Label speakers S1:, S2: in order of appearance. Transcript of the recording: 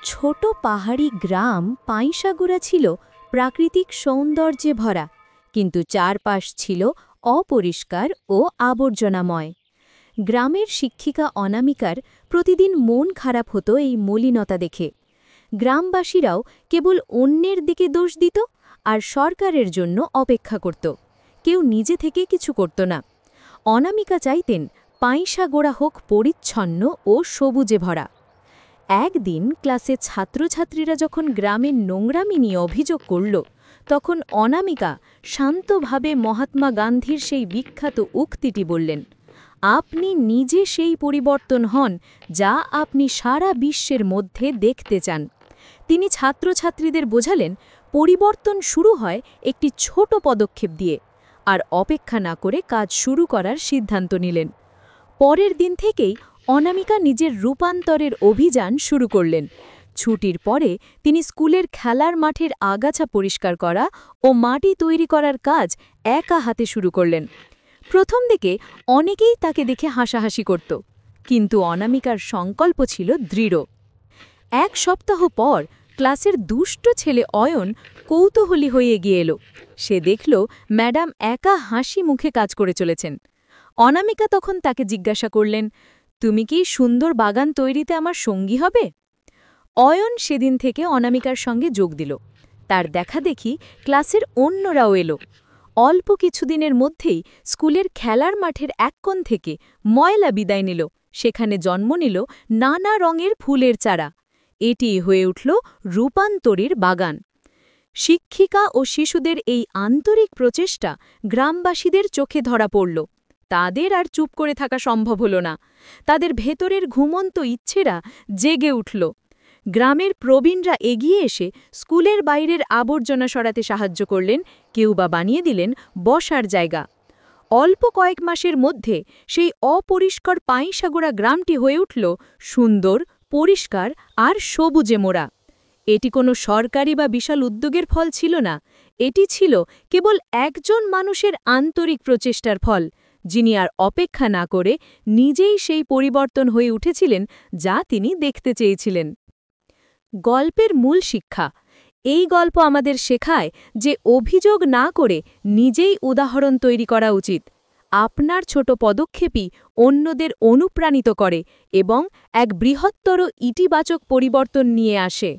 S1: ছোট পাহাড়ি গ্রাম পাইসাগুড়া ছিল প্রাকৃতিক সৌন্দর্যে ভরা, কিন্তু চারপাশ ছিল অপরিষ্কার ও আবর্জনাময়। গ্রামের শিক্ষিকা অনামিকার প্রতিদিন মন খারাপ হতো এই মলিনতা দেখে। গ্রামবাসীরাও কেবল অন্যের দিকে দোষ দিত আর সরকারের জন্য অপেক্ষা করত, কেউ নিজে থেকে কিছু করত না। অনামিকা চাইতেন পাইসাগোড়া হোক পরিচ্ছন্ন ও সবুজে ভরা। একদিন ক্লাসে ছাত্রছাত্রীরা যখন গ্রামের নোংরামি নিয়ে অভিযোগ করল, তখন অনামিকা শান্তভাবে মহাত্মা গান্ধীর সেই বিখ্যাত উক্তিটি বললেন, আপনি নিজে সেই পরিবর্তন হন যা আপনি সারা বিশ্বের মধ্যে দেখতে চান। তিনি ছাত্রছাত্রীদের বোঝালেন, পরিবর্তন শুরু হয় একটি ছোট পদক্ষেপ দিয়ে, আর অপেক্ষা না করে কাজ শুরু করার সিদ্ধান্ত নিলেন। পরের দিন থেকেই অনামিকা নিজের রূপান্তরের অভিযান শুরু করলেন। ছুটির পরে তিনি স্কুলের খেলার মাঠের আগাছা পরিষ্কার করা ও মাটি তৈরি করার কাজ একা হাতে শুরু করলেন। প্রথম দিকে অনেকেই তাকে দেখে হাসাহাসি করত, কিন্তু অনামিকার সংকল্প ছিল দৃঢ়। এক সপ্তাহ পর ক্লাসের দুষ্ট ছেলে অয়ন কৌতূহলী হয়ে এগিয়ে এলো। সে দেখল ম্যাডাম একা হাসি মুখে কাজ করে চলেছেন। অনামিকা তখন তাকে জিজ্ঞাসা করলেন, তুমি কি সুন্দর বাগান তৈরিতে আমার সঙ্গী হবে? অয়ন সেদিন থেকে অনামিকার সঙ্গে যোগ দিল। তার দেখা দেখি ক্লাসের অন্যরাও এলো। অল্প কিছুদিনের মধ্যেই স্কুলের খেলার মাঠের এক কোণ থেকে ময়লা বিদায় নিল, সেখানে জন্ম নিল নানা রঙের ফুলের চারা। এটি হয়ে উঠল রূপান্তরীর বাগান। শিক্ষিকা ও শিশুদের এই আন্তরিক প্রচেষ্টা গ্রামবাসীদের চোখে ধরা পড়ল। তাদের আর চুপ করে থাকা সম্ভব হল না। তাদের ভেতরের ঘুমন্ত ইচ্ছেরা জেগে উঠল। গ্রামের প্রবীণরা এগিয়ে এসে স্কুলের বাইরের আবর্জনা সরাতে সাহায্য করলেন, কেউ বা বানিয়ে দিলেন বসার জায়গা। অল্প কয়েক মাসের মধ্যে সেই অপরিষ্কার পাইসাগোড়া গ্রামটি হয়ে উঠল সুন্দর, পরিষ্কার আর সবুজে মোড়া। এটি কোনো সরকারি বা বিশাল উদ্যোগের ফল ছিল না, এটি ছিল কেবল একজন মানুষের আন্তরিক প্রচেষ্টার ফল, যিনি আর অপেক্ষা না করে নিজেই সেই পরিবর্তন হয়ে উঠেছিলেন যা তিনি দেখতে চেয়েছিলেন। গল্পের মূল শিক্ষা: এই গল্প আমাদের শেখায় যে অভিযোগ না করে নিজেই উদাহরণ তৈরি করা উচিত। আপনার ছোট পদক্ষেপই অন্যদের অনুপ্রাণিত করে এবং এক বৃহত্তর ইতিবাচক পরিবর্তন নিয়ে আসে।